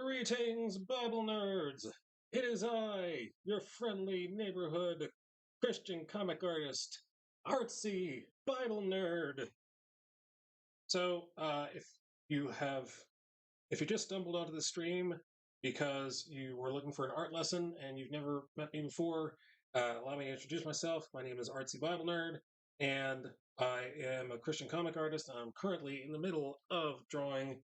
Greetings, Bible nerds! It is I, your friendly neighborhood Christian comic artist, artsy Bible nerd. So, you have, if you just stumbled onto the stream because you were looking for an art lesson and you've never met me before, allow me to introduce myself. My name is Artsy Bible Nerd, and I am a Christian comic artist. I'm currently in the middle of drawing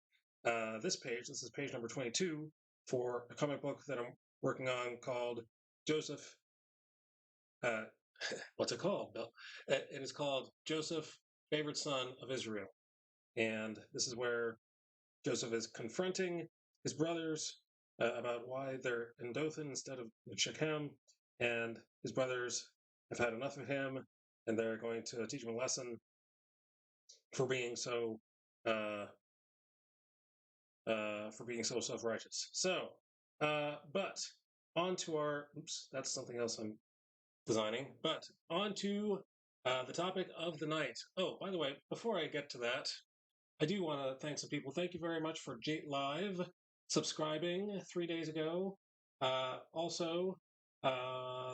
this page. This is page number 22 for a comic book that I'm working on called Joseph. Uh, what's it called, Bill? It is called Joseph, Favorite Son of Israel. And this is where Joseph is confronting his brothers about why they're in Dothan instead of Shechem, and his brothers have had enough of him, and they're going to teach him a lesson for being so self-righteous. So, but on to our oops, that's something else I'm designing. But on to the topic of the night. Oh, by the way, before I get to that, I do want to thank some people. Thank you very much for Jate Live subscribing 3 days ago. Also,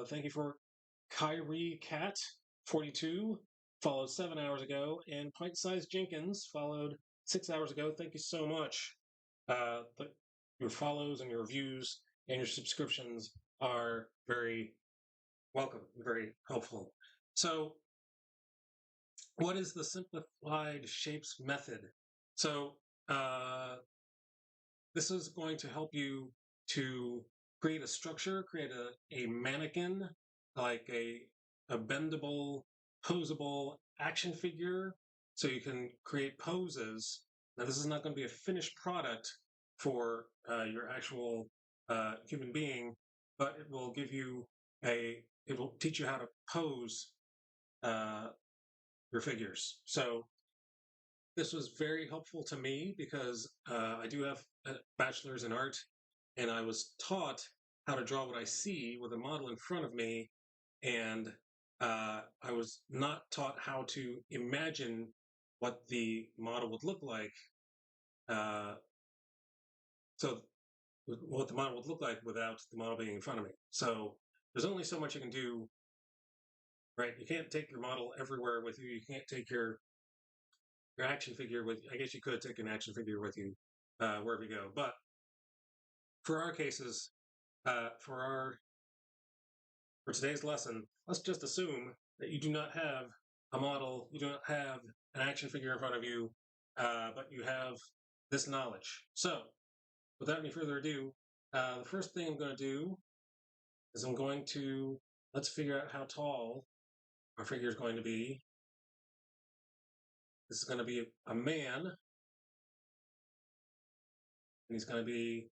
thank you for Kyrie Cat 42 followed 7 hours ago, and Pint Size Jenkins followed 6 hours ago. Thank you so much. Your follows and your reviews and your subscriptions are very welcome, very helpful. So, what is the simplified shapes method? So this is going to help you to create a structure, create a mannequin, like a bendable, posable action figure, so you can create poses. Now, this is not going to be a finished product for your actual human being, but it will give you it will teach you how to pose your figures. So this was very helpful to me because I do have a bachelor's in art, and I was taught how to draw what I see with a model in front of me, and I was not taught how to imagine what the model would look like. So what the model would look like without the model being in front of me. So there's only so much you can do, right? You can't take your model everywhere with you. You can't take your action figure with you. I guess you could take an action figure with you wherever you go. But for our cases, for today's lesson, let's just assume that you do not have a model, you do not have an action figure in front of you, but you have this knowledge. So, without any further ado, the first thing I'm going to do is let's figure out how tall our figure is going to be. This is going to be a man, and he's going to be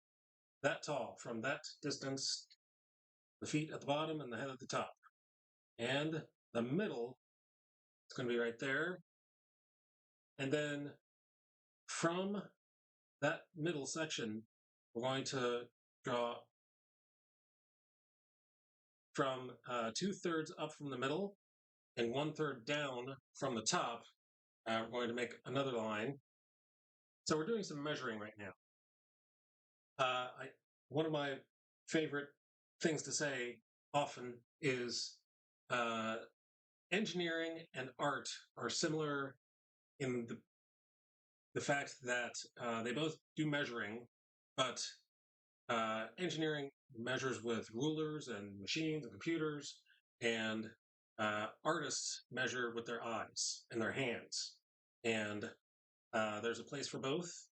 that tall, from that distance, the feet at the bottom and the head at the top. And the middle is going to be right there. And then from that middle section, we're going to draw from 2/3 up from the middle and 1/3 down from the top. We're going to make another line. So we're doing some measuring right now. One of my favorite things to say often is engineering and art are similar in the fact that they both do measuring, but engineering measures with rulers and machines and computers, and artists measure with their eyes and their hands. And there's a place for both,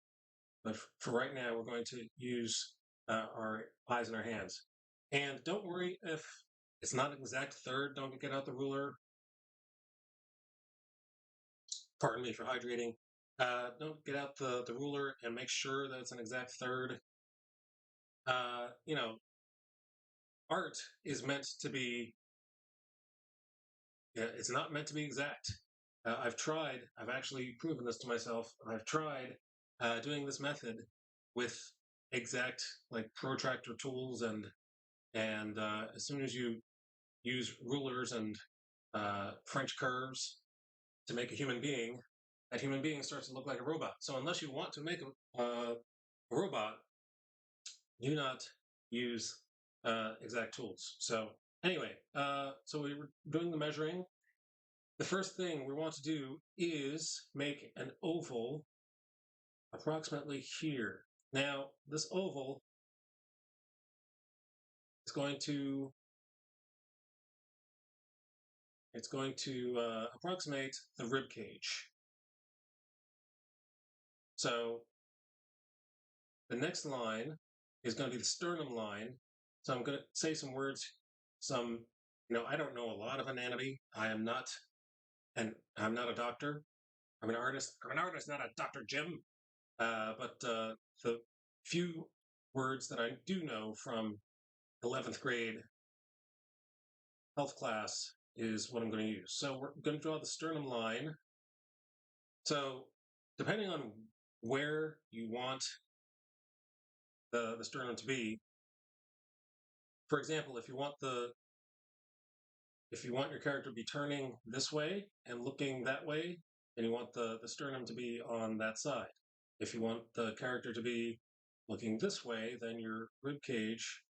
but for right now, we're going to use our eyes and our hands. And don't worry if it's not an exact third. Don't get out the ruler. Pardon me for hydrating. Don't get out the ruler and make sure that it's an exact third. Art is meant to be, it's not meant to be exact. I've actually proven this to myself. I've tried doing this method with exact, like, protractor tools, and as soon as you use rulers and French curves to make a human being, that human being starts to look like a robot. So unless you want to make a robot, do not use exact tools. So anyway, so we were doing the measuring. The first thing we want to do is make an oval approximately here. Now, this oval is going to approximate the rib cage. So the next line is going to be the sternum line. So I'm going to say some words, I don't know a lot of anatomy. I'm not a doctor. I'm an artist. I'm an artist, not a Dr. Jim. But the few words that I do know from 11th grade health class is what I'm going to use. So we're going to draw the sternum line. So depending on where you want the sternum to be, for example, if you want your character to be turning this way and looking that way, and you want the sternum to be on that side. If you want the character to be looking this way, then your rib cage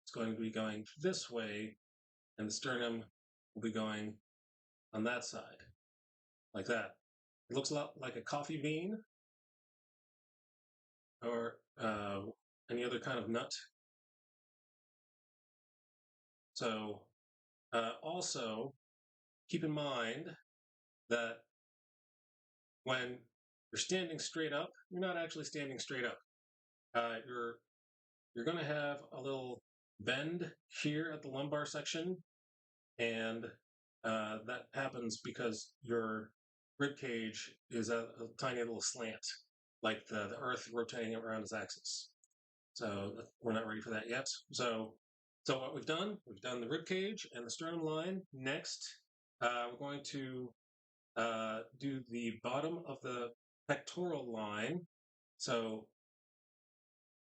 is going to be going this way, and the sternum will be going on that side, like that. It looks a lot like a coffee bean or any other kind of nut. So also keep in mind that when you're standing straight up, you're not actually standing straight up. You're going to have a little bend here at the lumbar section, and that happens because your rib cage is a tiny little slant, like the Earth rotating around its axis. So we're not ready for that yet. So what we've done the rib cage and the sternum line. Next, we're going to do the bottom of the pectoral line. So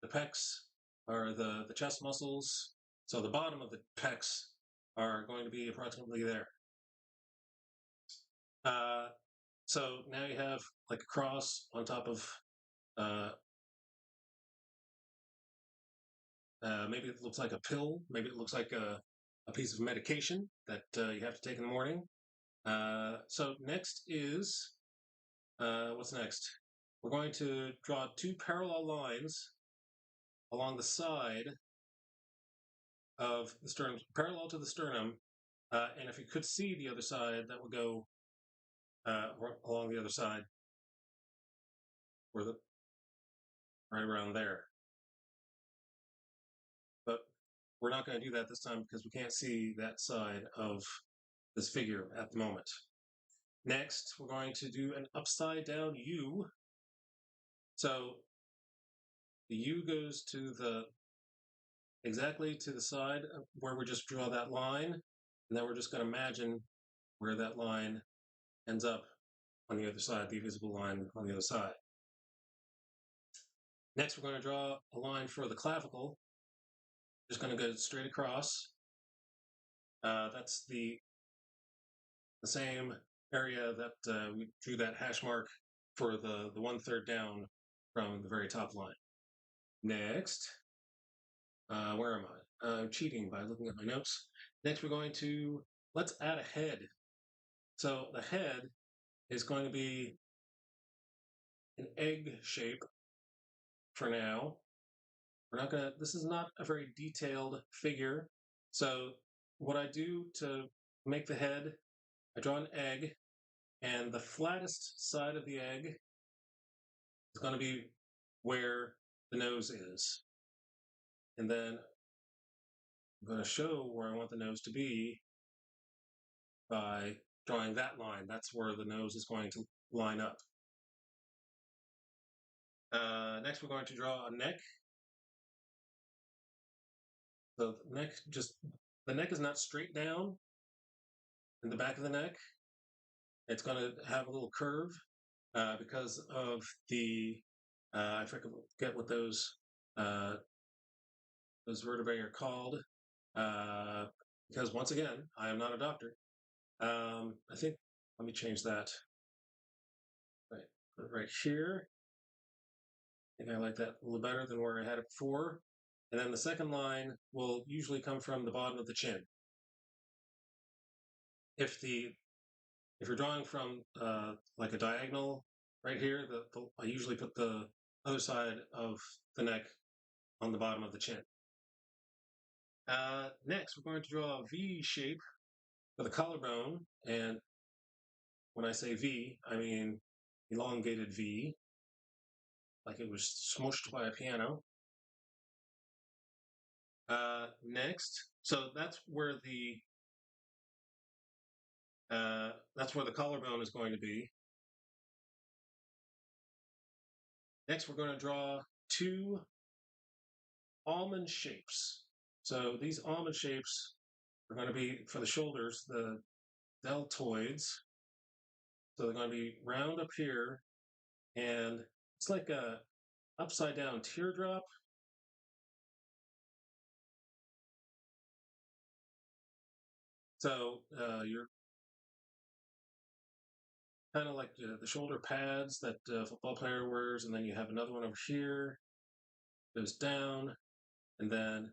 the pecs are the chest muscles. So the bottom of the pecs are going to be approximately there. So now you have like a cross on top of maybe it looks like a pill. Maybe it looks like a piece of medication that you have to take in the morning. So next is, what's next? We're going to draw two parallel lines along the side of the sternum, parallel to the sternum. And if you could see the other side, that would go along the other side, or right around there. But we're not going to do that this time because we can't see that side of this figure at the moment. Next, we're going to do an upside down U. So the U goes to exactly to the side where we just draw that line, and then we're just going to imagine where that line ends up on the other side, the visible line on the other side. Next, we're going to draw a line for the clavicle. Just going to go straight across. That's the same area that we drew that hash mark for the 1/3 down from the very top line. Next, where am I? I'm cheating by looking at my notes. Next, we're going to, let's add a head. So the head is going to be an egg shape for now. This is not a very detailed figure. So what I do to make the head, I draw an egg, and the flattest side of the egg is going to be where the nose is. And then I'm going to show where I want the nose to be by drawing that line. That's where the nose is going to line up. Next, we're going to draw a neck. So the neck is not straight down in the back of the neck. It's going to have a little curve because of I forget what those vertebrae are called. Because once again, I am not a doctor. I think, let me change that. Right, put it right here. I think I like that a little better than where I had it before. And then the second line will usually come from the bottom of the chin. If you're drawing from like a diagonal right here, I usually put the other side of the neck on the bottom of the chin. Next, we're going to draw a V shape for the collarbone. And when I say V, I mean elongated V, like it was smushed by a piano. Next, so that's where the collarbone is going to be. Next, we're going to draw two almond shapes. So these almond shapes are going to be for the shoulders, the deltoids. So they're going to be round up here, and it's like a upside down teardrop. So you're kind of like the shoulder pads that a football player wears, and then you have another one over here, goes down, and then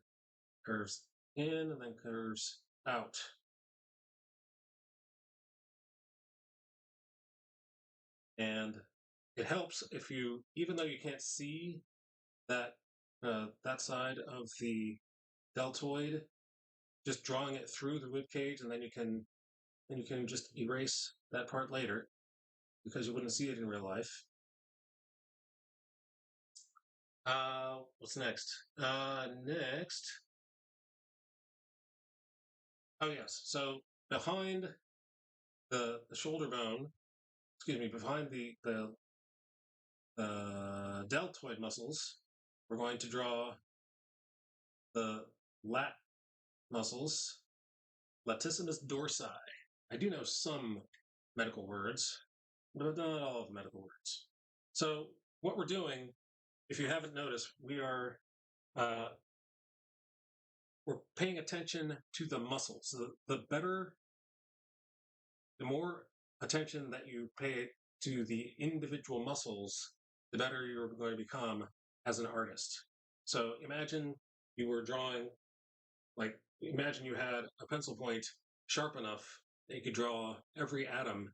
curves in, and then curves out. And it helps if you, even though you can't see that side of the deltoid, just drawing it through the rib cage, and then you can just erase that part later because you wouldn't see it in real life. What's next? Next. Oh yes. So behind the shoulder bone, excuse me, behind the deltoid muscles, we're going to draw the lat muscles, latissimus dorsi. I do know some medical words, but not all of the medical words. So what we're doing, if you haven't noticed, uh, we're paying attention to the muscles. The more attention that you pay to the individual muscles, the better you're going to become as an artist. So imagine you were drawing, imagine you had a pencil point sharp enough that you could draw every atom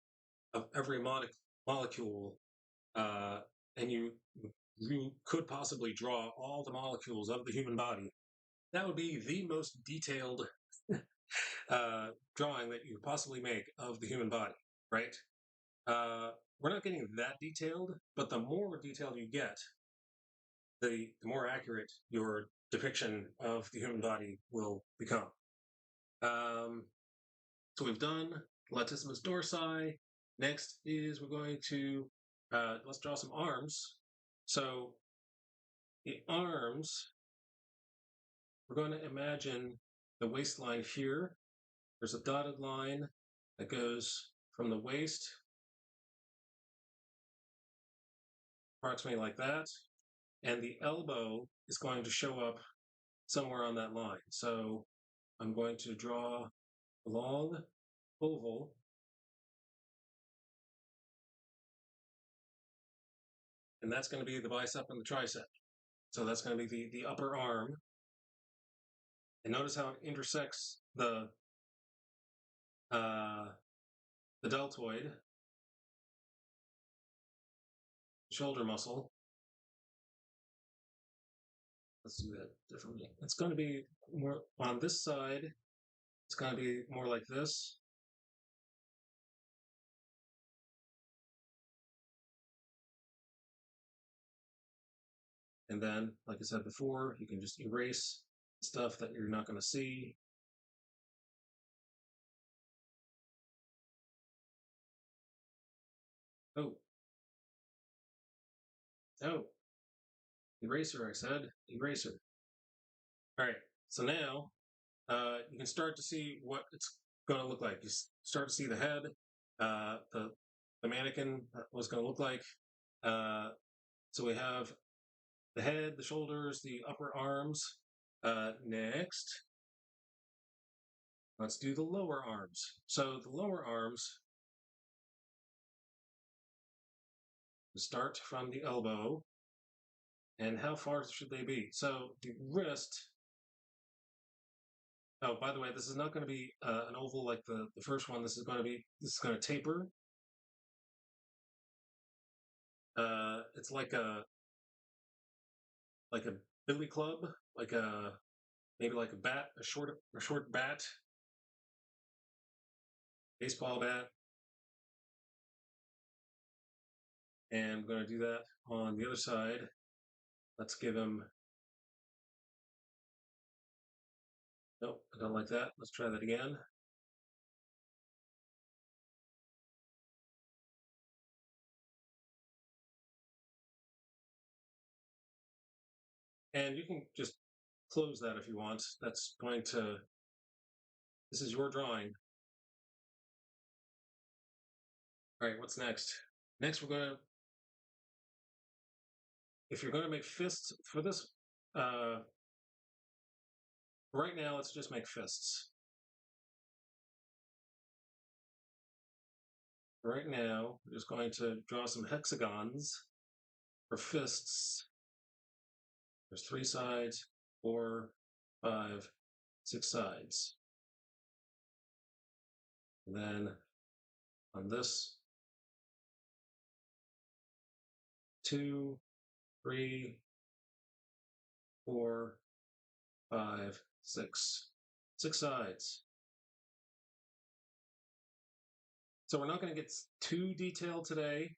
of every molecule, and you could possibly draw all the molecules of the human body. That would be the most detailed drawing that you could possibly make of the human body, right? We're not getting that detailed, but the more detailed you get, the more accurate your depiction of the human body will become. So we've done latissimus dorsi. Next is we're going to, let's draw some arms. So the arms, we're going to imagine the waistline here. There's a dotted line that goes from the waist approximately like that. And the elbow is going to show up somewhere on that line. So I'm going to draw a long oval. And that's going to be the bicep and the tricep. So that's going to be the upper arm. And notice how it intersects the deltoid, shoulder muscle. Let's do that differently. It's going to be more on this side. It's going to be more like this. And then, like I said before, you can just erase stuff that you're not going to see. Oh. Oh. Eraser, I said. Eraser. All right. So now you can start to see what it's going to look like. You start to see the head, the mannequin, what it's going to look like. So we have the head, the shoulders, the upper arms. Next, let's do the lower arms. So the lower arms start from the elbow And how far should they be? So the wrist. Oh, by the way, this is not going to be an oval like the first one. This is going to taper. It's like a billy club, like a maybe like a bat, a short bat, baseball bat, and I'm going to do that on the other side. Let's give him. Nope, I don't like that. Let's try that again. And you can just close that if you want. That's going to. This is your drawing. All right, what's next? Next, we're going to. If you're going to make fists for this, uh, right now, let's just make fists. Right now, we're just going to draw some hexagons for fists. There's 3 sides, 4, 5, 6 sides. And then on this, 2, 3, 4, 5, 6. 6 sides. So we're not going to get too detailed today,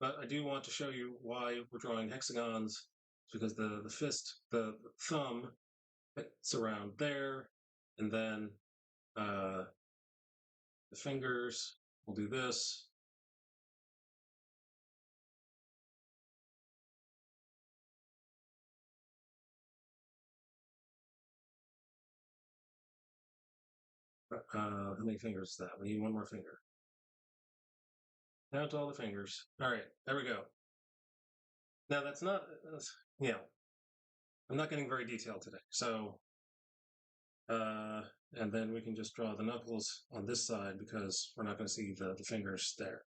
but I do want to show you why we're drawing hexagons, because the fist, the thumb fits around there, and then the fingers will do this. How many fingers is that? We need one more finger. Count all the fingers. All right, there we go. Now that's not, you know, I'm not getting very detailed today. So, and then we can just draw the knuckles on this side because we're not going to see the fingers there.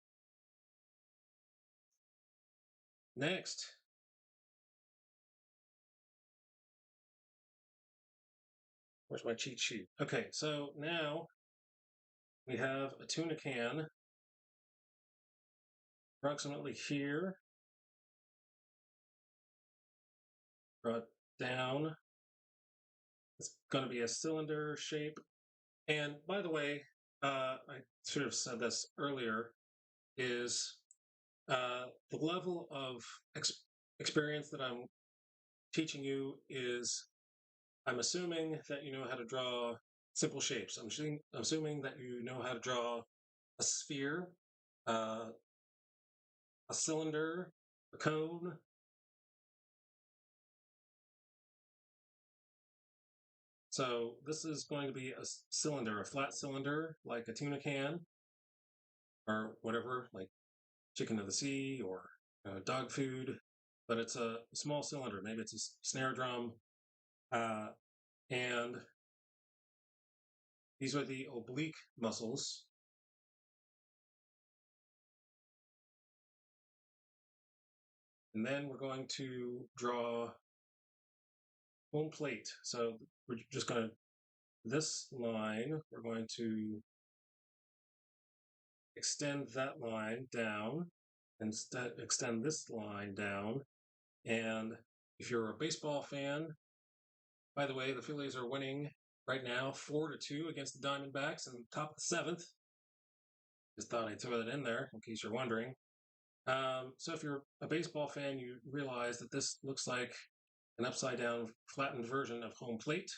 Next, where's my cheat sheet? Okay, so now we have a tuna can approximately here, brought down. It's going to be a cylinder shape. And by the way, I should have said this earlier, is the level of experience that I'm teaching you is, I'm assuming that you know how to draw simple shapes. I'm assuming that you know how to draw a sphere, uh, a cylinder, a cone. So this is going to be a cylinder, a flat cylinder, like a tuna can, or whatever, like chicken of the sea or dog food. But it's a small cylinder. Maybe it's a snare drum. And these are the oblique muscles. And then we're going to draw home plate. So we're just going to, this line, we're going to extend that line down and extend this line down. And if you're a baseball fan, by the way, the Phillies are winning right now 4-2 against the Diamondbacks in the top of the 7th. Just thought I'd throw that in there in case you're wondering. So if you're a baseball fan, you realize that this looks like an upside down flattened version of home plate,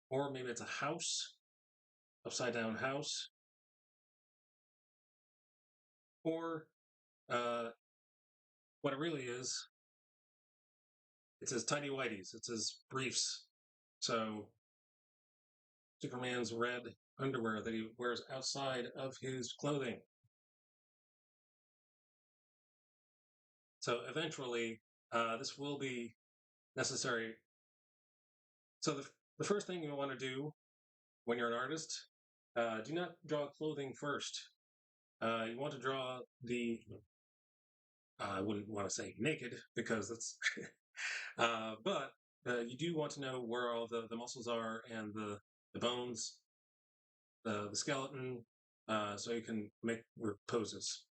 or maybe it's a house, upside down house, or what it really is, it's his tidy whities, it's his briefs. So Superman's red underwear that he wears outside of his clothing. So eventually, this will be necessary. So the first thing you want to do when you're an artist, do not draw clothing first. You want to draw the, I wouldn't want to say naked because that's, but you do want to know where all the muscles are and the bones, the skeleton, so you can make your poses.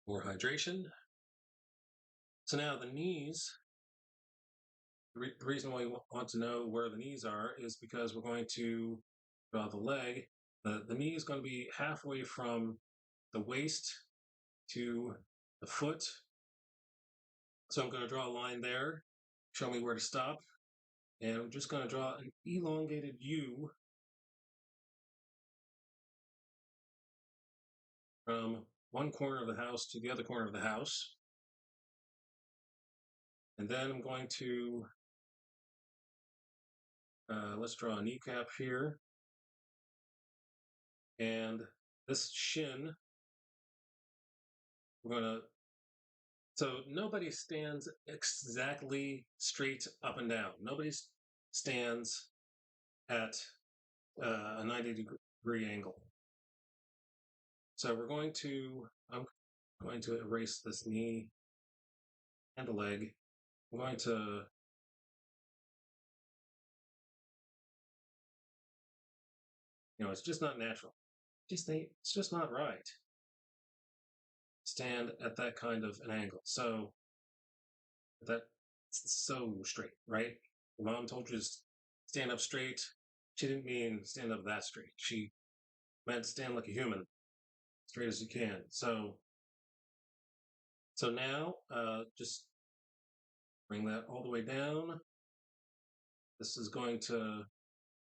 More hydration. So now the knees, the reason why you want to know where the knees are is because we're going to draw the leg. The knee is going to be halfway from the waist to the foot. So I'm going to draw a line there, show me where to stop. And I'm just going to draw an elongated U from one corner of the house to the other corner of the house. And then I'm going to, let's draw a kneecap here. And this shin, we're going to, so nobody stands exactly straight up and down. Nobody stands at a 90-degree angle. So I'm going to erase this knee and the leg. I'm going to, it's just not natural. It's just not right. Stand at that kind of an angle. So that's so straight, right? Your mom told you to stand up straight. She didn't mean stand up that straight. She meant stand like a human, straight as you can. So now, just bring that all the way down. This is going to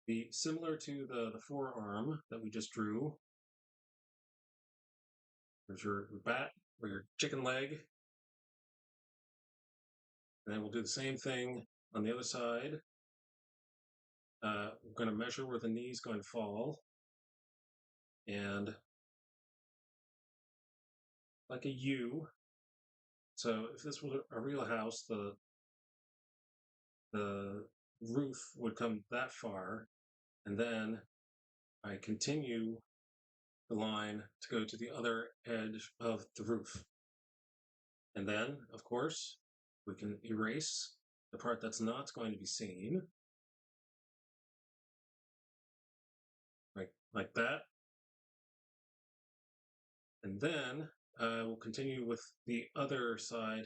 be similar to the forearm that we just drew. There's your bat or your chicken leg. And then we'll do the same thing on the other side. We're going to measure where the knee is going to fall. And like a U. So if this were a real house, the roof would come that far. And then I continue the line to go to the other edge of the roof. And then, of course, we can erase the part that's not going to be seen. Like that. And then we'll continue with the other side,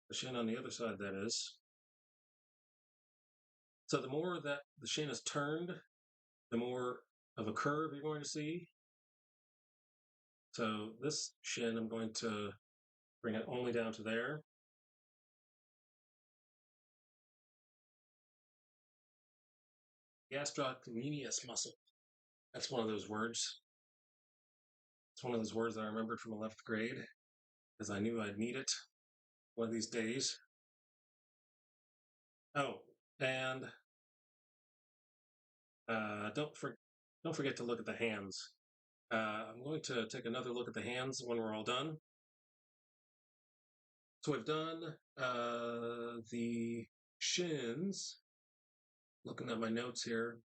the shin on the other side, that is. So the more that the shin is turned, the more of a curve you're going to see. So this shin, I'm going to bring it only down to there. Gastrocnemius muscle. That's one of those words. It's one of those words that I remembered from 11th grade because I knew I'd need it one of these days. Oh, and don't forget to look at the hands. I'm going to take another look at the hands when we're all done. So I've done the shins. Looking at my notes here.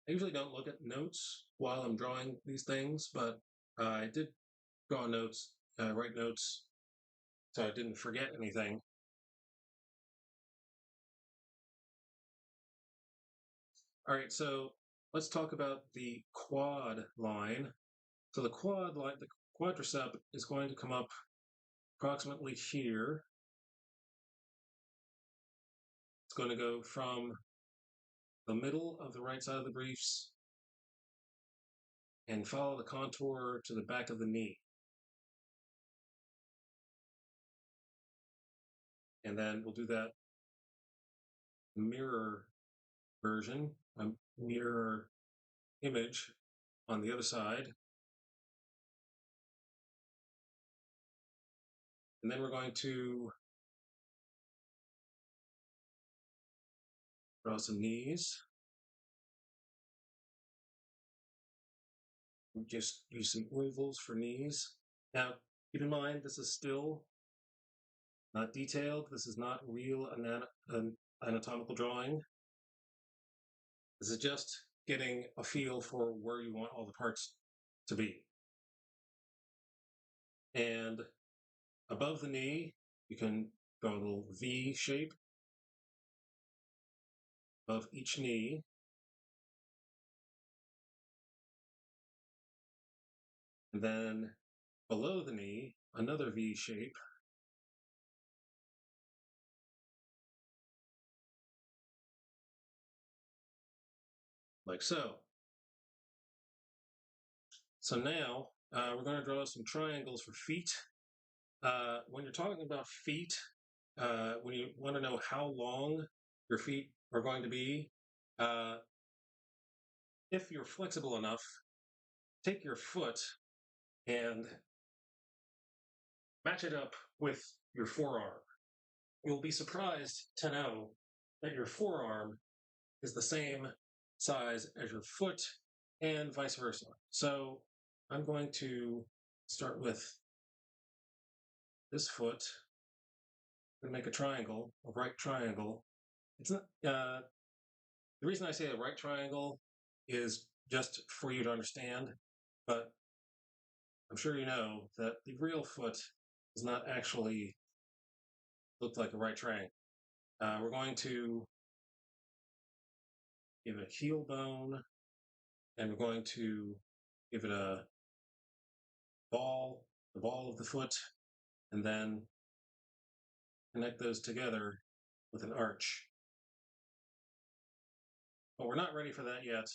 I usually don't look at notes while I'm drawing these things, but I did draw notes, write notes, so I didn't forget anything. All right, so let's talk about the quad line. So the quad line, the quadricep is going to come up approximately here. It's going to go from the middle of the right side of the briefs and follow the contour to the back of the knee. And then we'll do that mirror version, a mirror image on the other side. And then we're going to draw some knees. We just use some ovals for knees. Now, keep in mind, this is still not detailed. This is not real anatomical drawing. This is just getting a feel for where you want all the parts to be. And above the knee, you can go a little V shape above each knee. And then below the knee, another V shape. Like so. So now we're going to draw some triangles for feet. When you're talking about feet, when you want to know how long your feet are going to be, uh, if you're flexible enough, take your foot and match it up with your forearm. You'll be surprised to know that your forearm is the same size as your foot and vice versa. So I'm going to start with this foot. I'm going to make a triangle, a right triangle. It's not, the reason I say a right triangle is just for you to understand, but I'm sure you know that the real foot does not actually look like a right triangle. We're going to give it a heel bone, and we're going to give it a ball, the ball of the foot, and then connect those together with an arch. But we're not ready for that yet.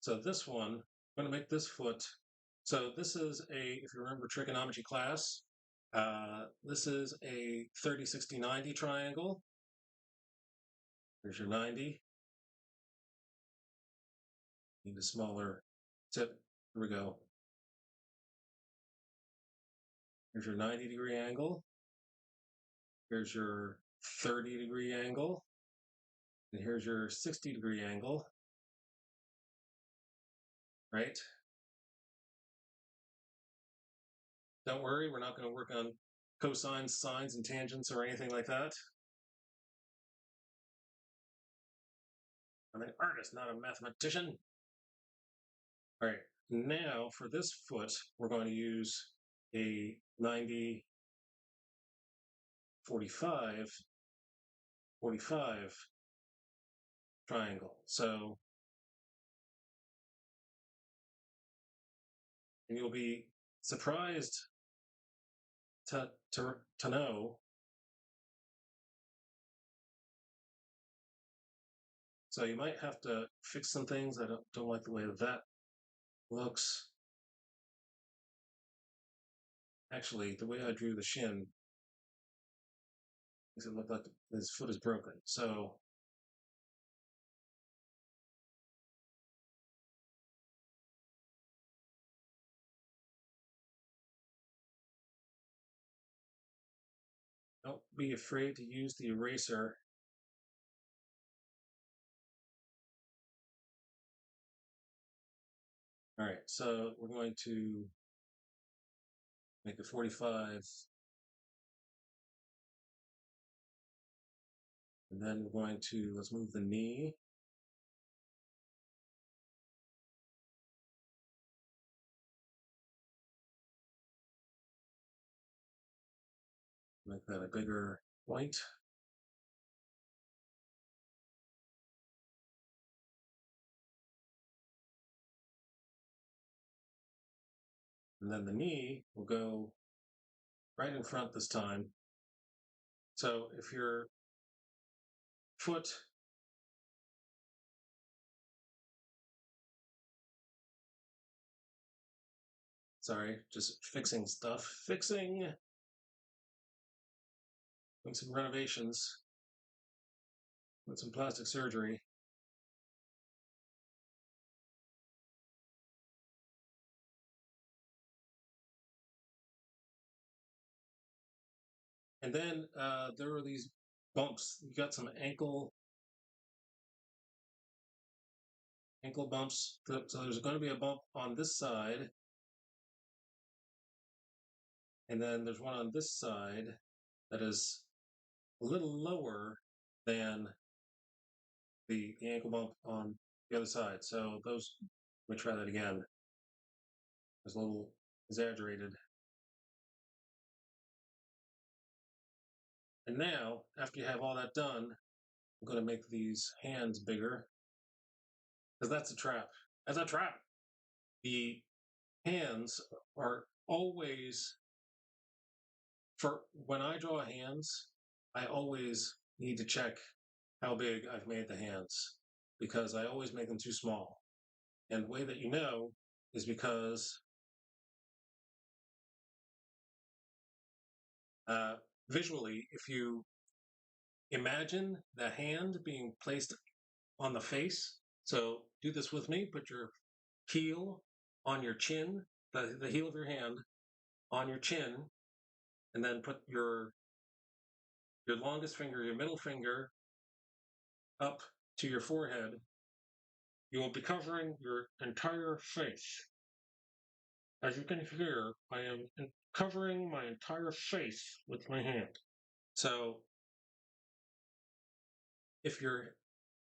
So this one, I'm going to make this foot. So this is if you remember trigonometry class, this is a 30, 60, 90 triangle. Here's your 90. Need a smaller tip. Here we go. Here's your 90-degree angle. Here's your 30-degree angle. And here's your 60-degree angle. Right? Don't worry, we're not going to work on cosines, sines, and tangents or anything like that. I'm an artist, not a mathematician. All right, now for this foot, we're going to use a 90, 45, 45 triangle. So, and you'll be surprised to know. So you might have to fix some things. I don't like the way that looks. Actually, the way I drew the shin makes it look like his foot is broken. So don't be afraid to use the eraser. All right, so we're going to make a 45. And then we're going to, let's move the knee. Make that a bigger point. And then the knee will go right in front this time. So if your foot sorry, just fixing stuff. Doing some renovations, doing some plastic surgery. And then there are these bumps. You got some ankle bumps. So there's going to be a bump on this side. And then there's one on this side that is a little lower than the ankle bump on the other side. So those, let me try that again. It's a little exaggerated. And now, after you have all that done, I'm going to make these hands bigger because that's a trap. That's a trap. The hands are always, for when I draw hands, I always need to check how big I've made the hands because I always make them too small. And the way that you know is because visually, if you imagine the hand being placed on the face, so do this with me, put your heel on your chin, the heel of your hand on your chin, and then put your longest finger, your middle finger, up to your forehead. You will be covering your entire face. As you can hear, I am covering my entire face with my hand. So if your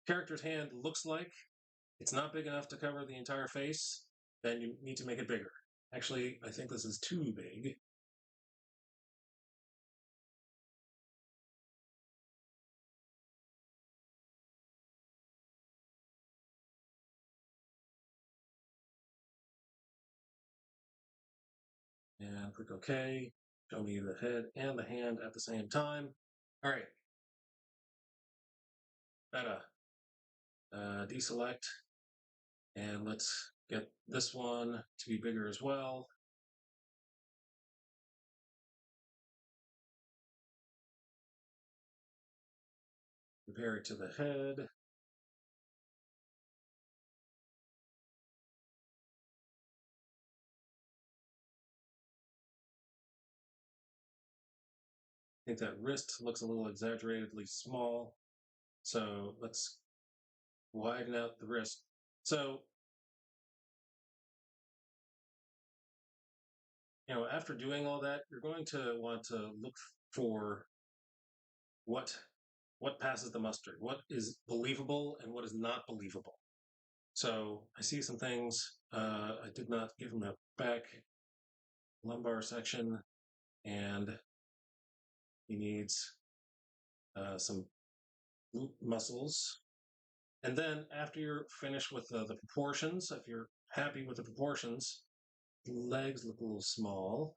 character's hand looks like it's not big enough to cover the entire face, then you need to make it bigger. Actually, I think this is too big. And click OK. Show me the head and the hand at the same time. All right. Better. Deselect. And let's get this one to be bigger as well. Compare it to the head. I think that wrist looks a little exaggeratedly small. So let's widen out the wrist. So, after doing all that, you're going to want to look for what passes the mustard, what is believable and what is not believable. So I see some things. I did not give him a back lumbar section, and he needs some glute muscles. And then after you're finished with the proportions, if you're happy with the proportions, the legs look a little small.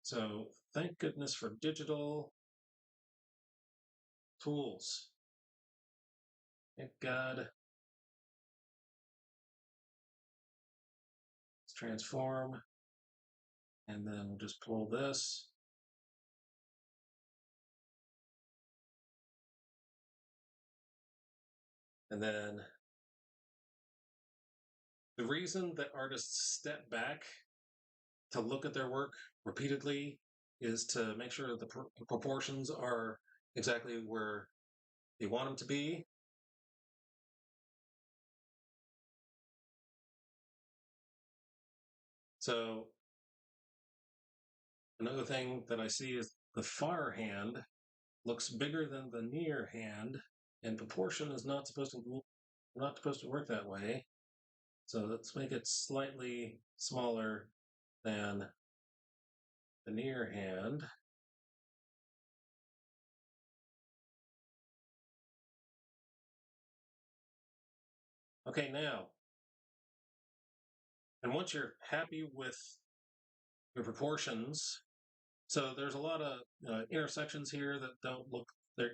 So thank goodness for digital tools. Thank God. Let's transform. And then we'll just pull this. And then the reason that artists step back to look at their work repeatedly is to make sure that the proportions are exactly where they want them to be. So another thing that I see is the far hand looks bigger than the near hand, and proportion is not supposed to work that way. So let's make it slightly smaller than the near hand. Okay, now, and once you're happy with your proportions, so there's a lot of intersections here that don't look they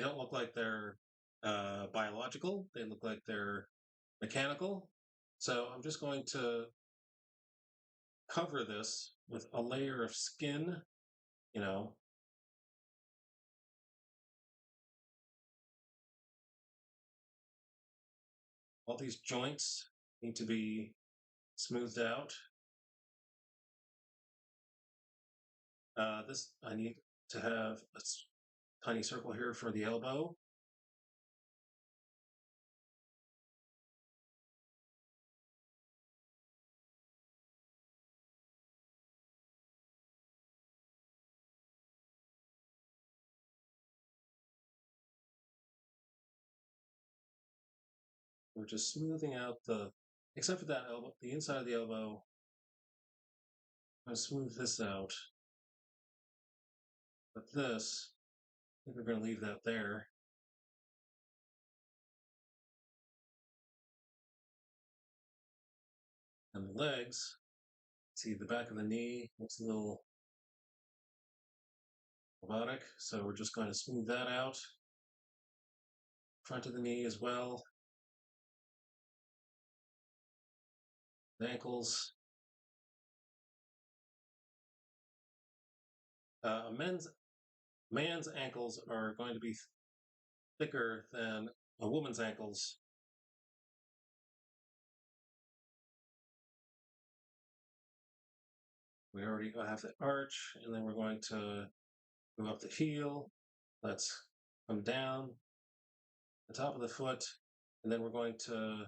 don't look like they're biological. They look like they're mechanical. So I'm just going to cover this with a layer of skin, all these joints need to be smoothed out. This, I need to have a tiny circle here for the elbow. We're just smoothing out except for that elbow, the inside of the elbow. I'm going to smooth this out. But this, I think we're going to leave that there. And the legs, see the back of the knee looks a little robotic, so we're just going to smooth that out. Front of the knee as well. The ankles. A man's ankles are going to be thicker than a woman's ankles. We already have the arch, and then we're going to go up the heel. Let's come down the top of the foot, and then we're going to,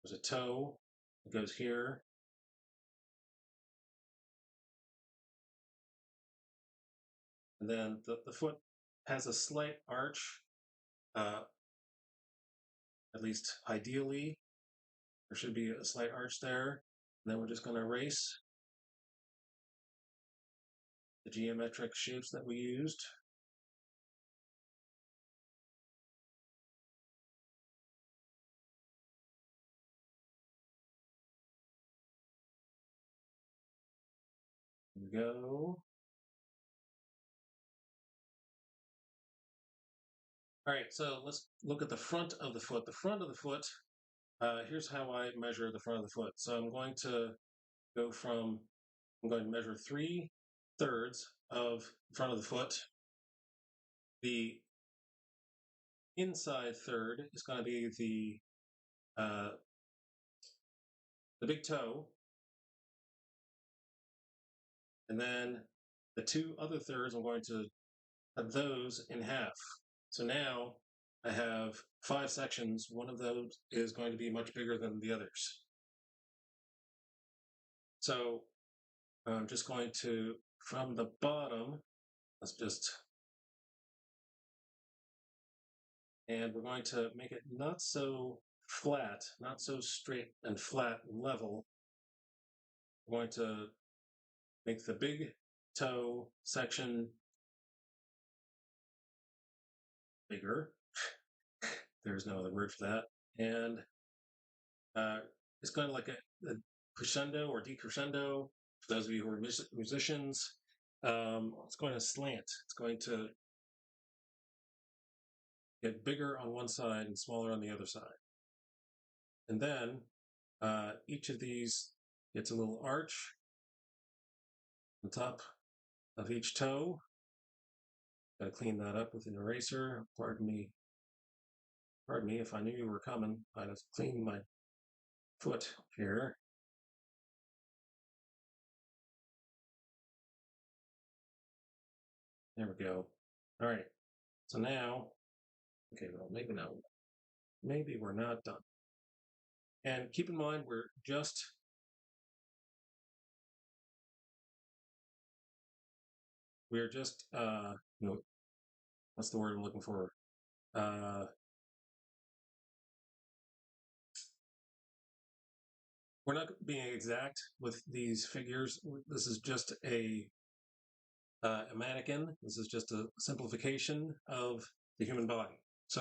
there's a toe that goes here. And then the foot has a slight arch, at least ideally. There should be a slight arch there. And then we're just going to erase the geometric shapes that we used. Here we go. All right, so let's look at the front of the foot. The front of the foot, here's how I measure the front of the foot. So I'm going to I'm going to measure 3/3 of the front of the foot. The inside third is going to be the big toe, and then the two other thirds, I'm going to cut those in half. So now I have 5 sections. One of those is going to be much bigger than the others. So I'm just going to, from the bottom, and we're going to make it not so flat, not so straight and flat and level. We're going to make the big toe section bigger. There's no other word for that. And it's kind of like a crescendo or decrescendo. For those of you who are musicians, it's going to slant. It's going to get bigger on one side and smaller on the other side. And then each of these gets a little arch on top of each toe. Gotta clean that up with an eraser. Pardon me if I knew you were coming. I'd have cleaned my foot here. There we go. All right. So now, okay, well, maybe not. Maybe we're not done. And keep in mind, we're just what's the word I'm looking for? We're not being exact with these figures. This is just a mannequin. This is just a simplification of the human body.